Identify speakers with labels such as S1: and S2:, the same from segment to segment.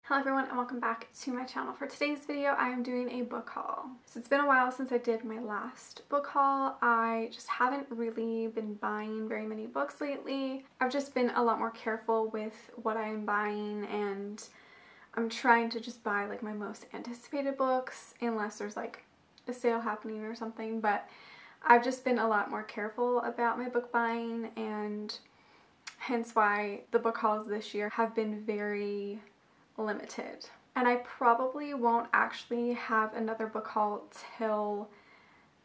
S1: Hello everyone and welcome back to my channel. For today's video I am doing a book haul. So it's been a while since I did my last book haul. I just haven't really been buying very many books lately. I've just been a lot more careful with what I am buying, and I'm trying to just buy like my most anticipated books unless there's like a sale happening or something, but I've just been a lot more careful about my book buying, and hence why the book hauls this year have been very limited. And I probably won't actually have another book haul till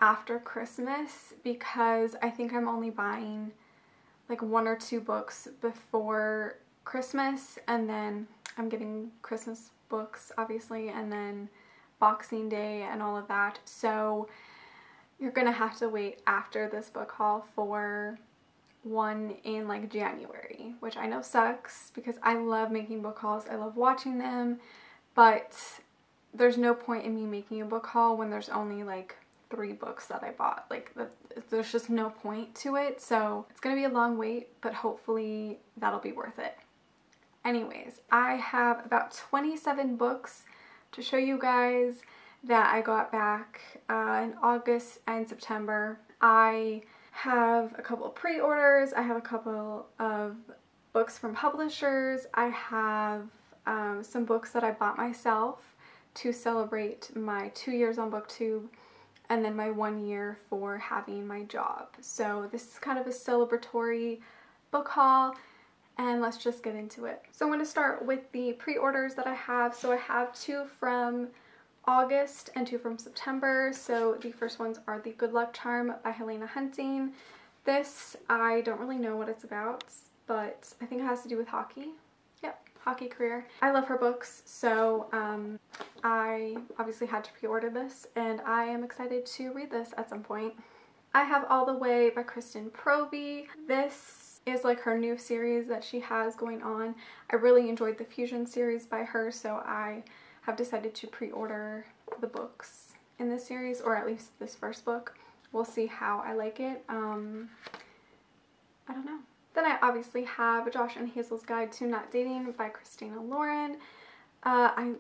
S1: after Christmas, because I think I'm only buying like 1 or 2 books before Christmas, and then I'm getting Christmas books obviously, and then Boxing Day and all of that. So you're gonna have to wait after this book haul for one in like January, which I know sucks because I love making book hauls. I love watching them, but there's no point in me making a book haul when there's only like 3 books that I bought. Like there's just no point to it. So it's gonna be a long wait, but hopefully that'll be worth it. Anyways, I have about 27 books to show you guys that I got back in August and September. I have a couple of pre-orders, I have a couple of books from publishers, I have some books that I bought myself to celebrate my 2 years on BookTube, and then my 1 year for having my job. So this is kind of a celebratory book haul, and let's just get into it. So I'm going to start with the pre-orders that I have. So I have 2 from August and 2 from September. So the first ones are The Good Luck Charm by Helena Hunting. This, I don't really know what it's about, but I think it has to do with hockey. Yep, hockey career. I love her books, so I obviously had to pre-order this, and I am excited to read this at some point. I have All the Way by Kristen Proby. This is like her new series that she has going on. I really enjoyed the Fusion series by her, so I have decided to pre-order the books in this series, or at least this first book. We'll see how I like it. I don't know. Then I obviously have Josh and Hazel's Guide to Not Dating by Christina Lauren. I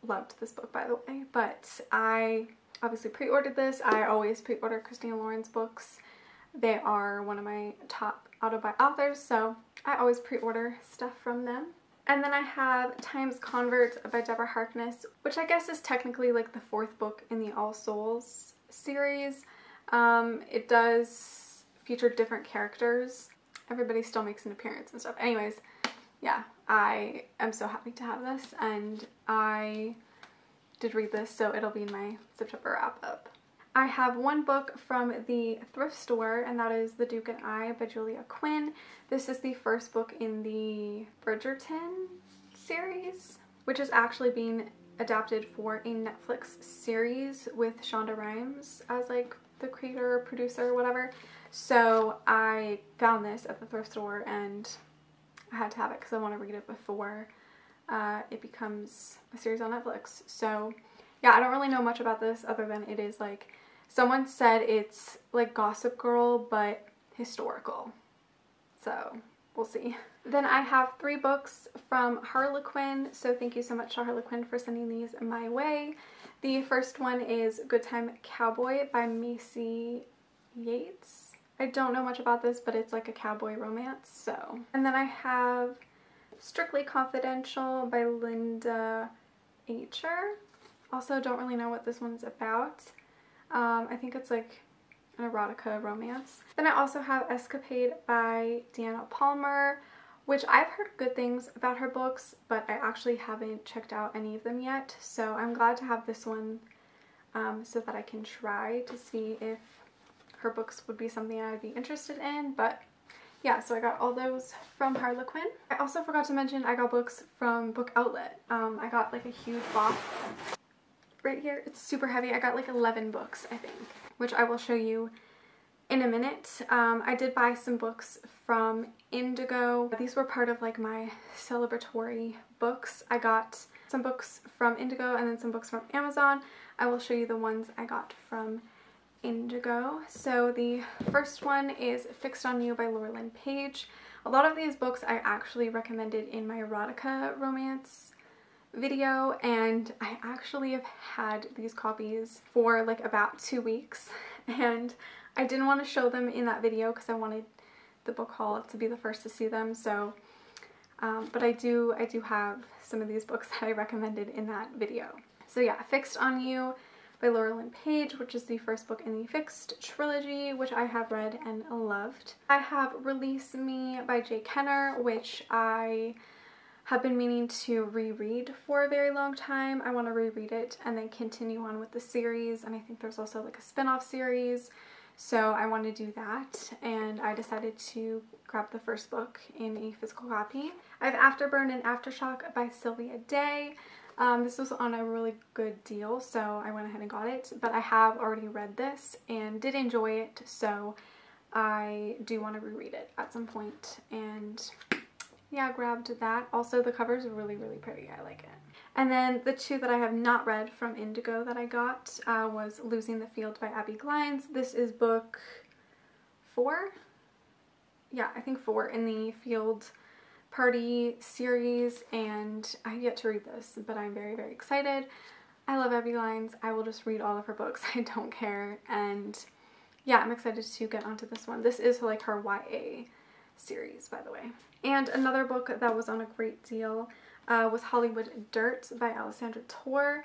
S1: loved this book, by the way, but I obviously pre-ordered this. I always pre-order Christina Lauren's books. They are one of my top auto-buy authors, so I always pre-order stuff from them. And then I have Times Convert by Deborah Harkness, which I guess is technically like the 4th book in the All Souls series. It does feature different characters. Everybody still makes an appearance and stuff. Anyways, yeah, I am so happy to have this, and I did read this, so it'll be in my September wrap-up. I have 1 book from the thrift store, and that is The Duke and I by Julia Quinn. This is the first book in the Bridgerton series, which is actually being adapted for a Netflix series with Shonda Rhimes as like the creator, producer, whatever. So I found this at the thrift store, and I had to have it because I want to read it before it becomes a series on Netflix. So yeah, I don't really know much about this other than it is like, someone said it's like Gossip Girl, but historical. So we'll see. Then I have 3 books from Harlequin. So thank you so much to Harlequin for sending these my way. The first one is Good Time Cowboy by Macy Yates. I don't know much about this, but it's like a cowboy romance. So, and then I have Strictly Confidential by Linda Acher. Also don't really know what this one's about. I think it's like an erotica romance. Then I also have Escapade by Deanna Palmer, which I've heard good things about her books, but I actually haven't checked out any of them yet. So I'm glad to have this one so that I can try to see if her books would be something I'd be interested in. But yeah, so I got all those from Harlequin. I also forgot to mention I got books from Book Outlet. I got like a huge box right here. It's super heavy. I got like 11 books, I think, which I will show you in a minute. I did buy some books from Indigo. These were part of like my celebratory books. I got some books from Indigo and then some books from Amazon. I will show you the ones I got from Indigo. So the first one is Fixed on You by Laura Lynn Page. A lot of these books I actually recommended in my erotica romance video, and I actually have had these copies for like about 2 weeks, and I didn't want to show them in that video because I wanted the book haul to be the first to see them. So but I do have some of these books that I recommended in that video. So yeah, Fixed on You by Laura Lynn Page, which is the first book in the Fixed trilogy, which I have read and loved. I have Release Me by Jay Kenner, which I have been meaning to reread for a very long time. I want to reread it and then continue on with the series, and I think there's also like a spin-off series, so I want to do that, and I decided to grab the first book in a physical copy. I have Afterburn and Aftershock by Sylvia Day. This was on a really good deal, so I went ahead and got it, but I have already read this and did enjoy it, so I do want to reread it at some point, and yeah, grabbed that. Also, the cover's really, really pretty. I like it. And then the two that I have not read from Indigo that I got was Losing the Field by Abby Glines. This is book 4? Yeah, I think 4 in the Field Party series, and I have yet to read this, but I'm very, very excited. I love Abby Glines. I will just read all of her books. I don't care. And yeah, I'm excited to get onto this one. This is like her YA series, by the way. And another book that was on a great deal was Hollywood Dirt by Alessandra Tor.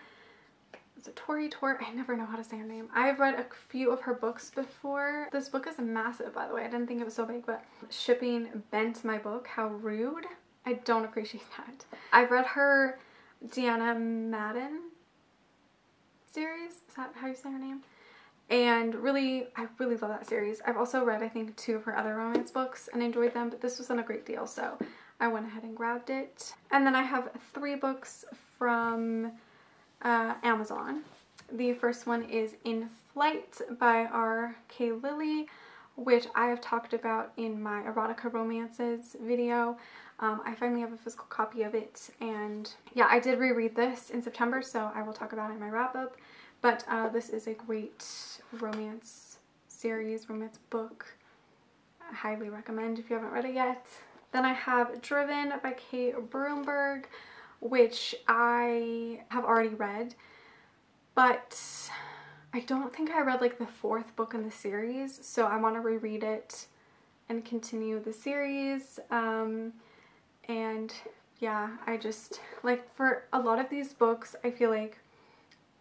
S1: Is it Tori? I never know how to say her name. I've read a few of her books before. This book is massive, by the way. I didn't think it was so big, but shipping bent my book. How rude. I don't appreciate that. I've read her Deanna Madden series. Is that how you say her name? And I really love that series. I've also read, I think, 2 of her other romance books and enjoyed them, but this was on a great deal, so I went ahead and grabbed it. And then I have 3 books from Amazon. The first one is In Flight by R.K. Lilly, which I have talked about in my erotica romances video. I finally have a physical copy of it, and yeah, I did reread this in September, so I will talk about it in my wrap-up. But this is a great romance series, romance book. I highly recommend if you haven't read it yet. Then I have Driven by Kate Broomberg, which I have already read, but I don't think I read like the 4th book in the series, so I want to reread it and continue the series. And yeah, I just, like, for a lot of these books, I feel like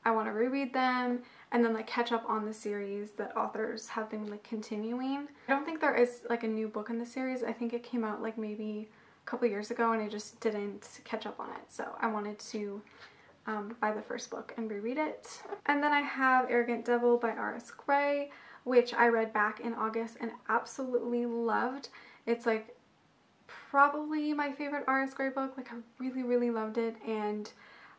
S1: I want to reread them and then like catch up on the series that authors have been like continuing. I don't think there is like a new book in the series. I think it came out like maybe a couple years ago and I just didn't catch up on it. So I wanted to buy the first book and reread it. And then I have Arrogant Devil by R.S. Gray, which I read back in August and absolutely loved. It's like probably my favorite R.S. Gray book. Like, I really, really loved it, and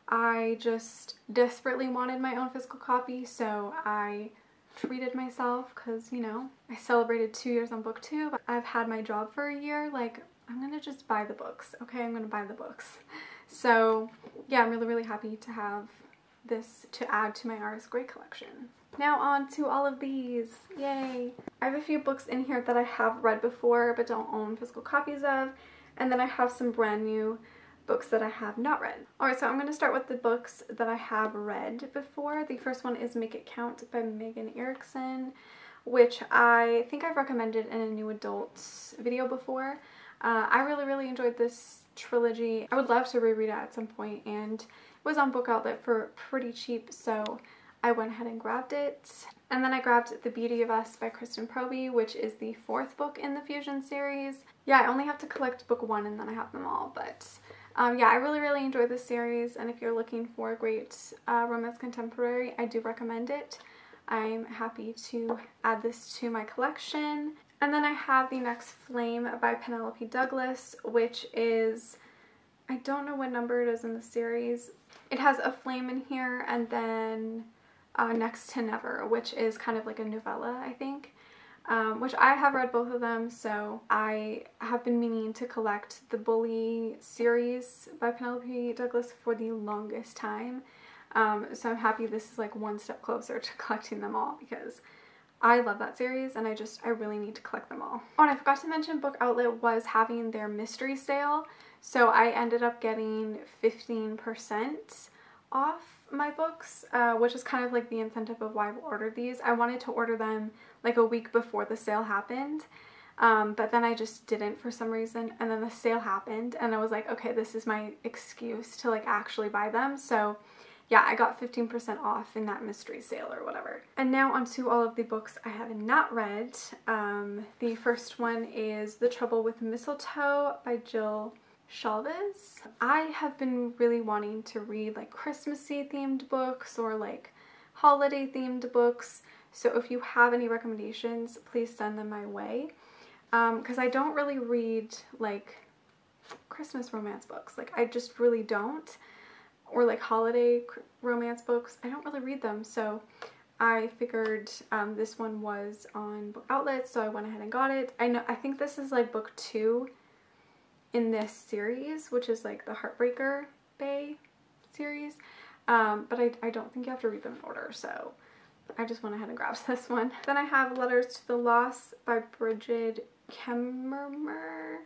S1: I just desperately wanted my own physical copy, so I treated myself because, you know, I celebrated 2 years on book 2, but I've had my job for a year. Like, I'm gonna just buy the books, okay? I'm gonna buy the books. So yeah, I'm really, really happy to have this to add to my R.S. Gray collection. Now on to all of these. Yay! I have a few books in here that I have read before but don't own physical copies of, and then I have some brand new books that I have not read. Alright, so I'm going to start with the books that I have read before. The first one is Make It Count by Megan Erickson, which I think I've recommended in a new adults video before. I really, really enjoyed this trilogy. I would love to reread it at some point, and it was on Book Outlet for pretty cheap, so I went ahead and grabbed it. And then I grabbed The Beauty of Us by Kristen Proby, which is the 4th book in the Fusion series. Yeah, I only have to collect book 1 and then I have them all, but yeah, I really, really enjoyed this series, and if you're looking for a great romance contemporary, I do recommend it. I'm happy to add this to my collection. And then I have The Next Flame by Penelope Douglas, which is, I don't know what number it is in the series. It has a flame in here, and then Next to Never, which is kind of like a novella, I think, which I have read both of them, so I have been meaning to collect the Bully series by Penelope Douglas for the longest time. So I'm happy this is like one step closer to collecting them all, because I love that series and I really need to collect them all. Oh, and I forgot to mention Book Outlet was having their mystery sale. So I ended up getting 15% off my books, which is kind of like the incentive of why I ordered these. I wanted to order them like a week before the sale happened, but then I just didn't for some reason, and then the sale happened and I was like, okay, this is my excuse to like actually buy them. So yeah, I got 15% off in that mystery sale or whatever. And now onto all of the books I have not read. The first one is The Trouble with Mistletoe by Jill Shalvis. I have been really wanting to read like Christmassy themed books or like holiday themed books. So if you have any recommendations, please send them my way. Because I don't really read like Christmas romance books. Like I just really don't. Or like holiday romance books. I don't really read them, so I figured this one was on book outlets, so I went ahead and got it. I think this is like book 2 in this series, which is like the Heartbreaker Bay series, but I don't think you have to read them in order, so I just went ahead and grabbed this one. Then I have Letters to the Lost by Bridget Kemmerer.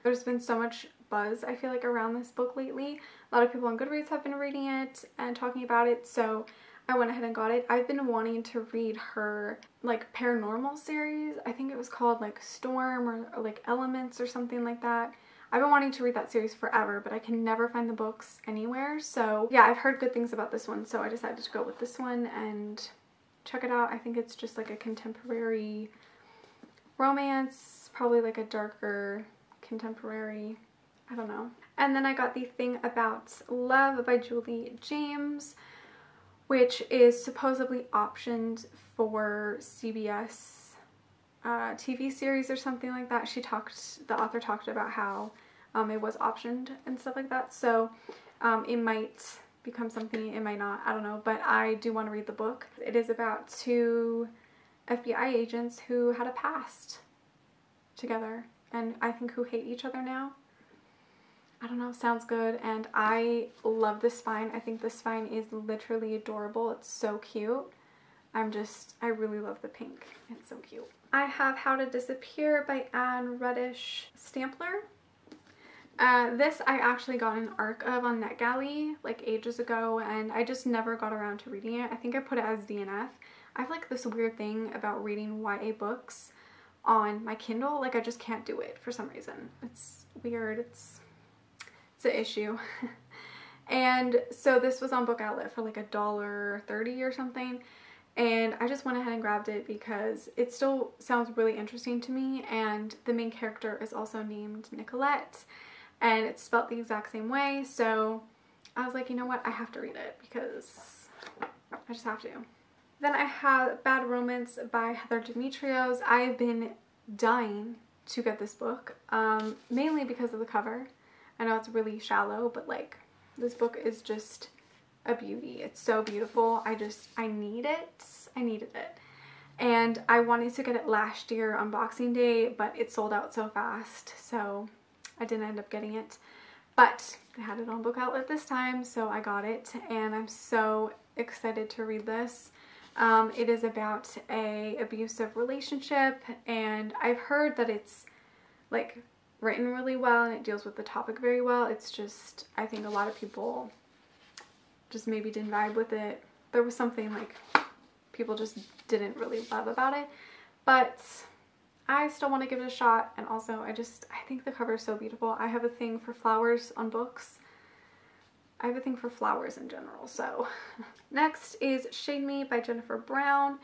S1: There's been so much buzz, I feel like, around this book lately. A lot of people on Goodreads have been reading it and talking about it, so I went ahead and got it. I've been wanting to read her like paranormal series. I think it was called like Storm or like Elements or something like that. I've been wanting to read that series forever, but I can never find the books anywhere. So yeah, I've heard good things about this one, so I decided to go with this one and check it out. I think it's just like a contemporary romance, probably like a darker contemporary, I don't know. And then I got The Thing About Love by Julie James, which is supposedly optioned for CBS TV series or something like that. The author talked about how it was optioned and stuff like that. So it might become something, it might not, I don't know. But I do want to read the book. It is about 2 FBI agents who had a past together, and I think who hate each other now. I don't know, sounds good, and I love this spine. I think this spine is literally adorable. It's so cute. I really love the pink. It's so cute. I have How to Disappear by Anne Reddish Stampler. This I actually got an ARC of on NetGalley like ages ago, and I just never got around to reading it. I think I put it as DNF. I have like this weird thing about reading YA books on my Kindle. Like I just can't do it for some reason. It's weird. It's an issue. And so this was on Book Outlet for like $1.30 or something, and I just went ahead and grabbed it because it still sounds really interesting to me, and the main character is also named Nicolette, and it's spelled the exact same way. So I was like, you know what, I have to read it because I just have to. Then I have Bad Romance by Heather Demetrios. I've been dying to get this book, mainly because of the cover. I know it's really shallow, but like this book is just a beauty. It's so beautiful. I need it. I needed it. And I wanted to get it last year on Boxing Day, but it sold out so fast, so I didn't end up getting it. But they had it on Book Outlet this time, so I got it, and I'm so excited to read this. It is about a abusive relationship, and I've heard that it's like written really well and it deals with the topic very well. It's just, I think a lot of people just maybe didn't vibe with it. There was something like people just didn't really love about it, but I still want to give it a shot. And also I think the cover is so beautiful. I have a thing for flowers on books. I have a thing for flowers in general. So next is Shade Me by Jennifer Brown.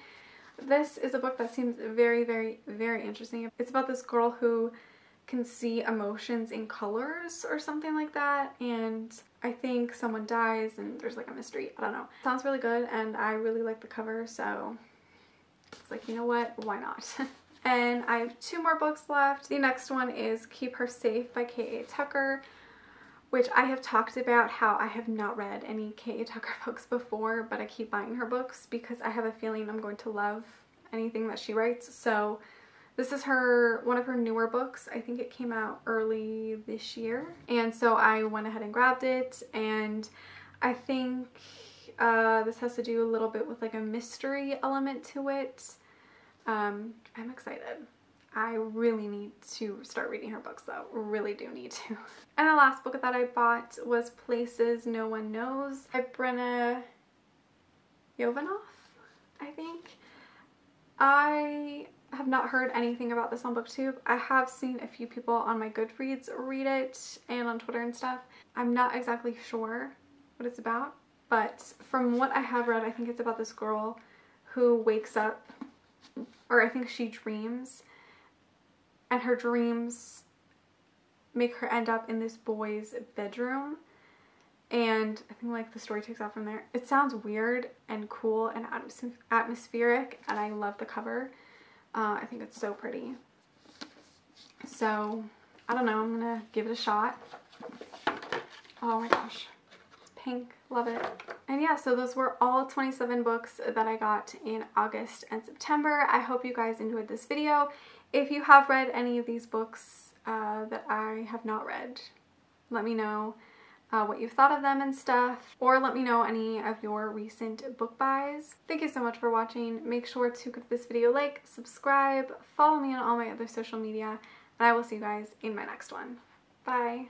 S1: This is a book that seems very, very, very interesting. It's about this girl who can see emotions in colors or something like that, and I think someone dies and there's like a mystery. I don't know. Sounds really good, and I really like the cover, so it's like, you know what, why not? And I have 2 more books left. The next one is Keep Her Safe by K.A. Tucker, which I have talked about how I have not read any K.A. Tucker books before, but I keep buying her books because I have a feeling I'm going to love anything that she writes. So this is one of her newer books. I think it came out early this year. And so I went ahead and grabbed it, and I think this has to do a little bit with like a mystery element to it. I'm excited. I really need to start reading her books though. Really do need to. And the last book that I bought was Places No One Knows by Brenna Yovanov, I think. I have not heard anything about this on BookTube. I have seen a few people on my Goodreads read it and on Twitter and stuff. I'm not exactly sure what it's about, but from what I have read, I think it's about this girl who wakes up, or I think she dreams, and her dreams make her end up in this boy's bedroom, and I think like the story takes off from there. It sounds weird and cool and atmospheric, and I love the cover. I think it's so pretty. So, I don't know, I'm gonna give it a shot. Oh my gosh, it's pink, love it. And yeah, so those were all 27 books that I got in August and September. I hope you guys enjoyed this video. If you have read any of these books that I have not read, let me know what you've thought of them and stuff, or let me know any of your recent book buys. Thank you so much for watching. Make sure to give this video a like, subscribe, follow me on all my other social media, and I will see you guys in my next one. Bye!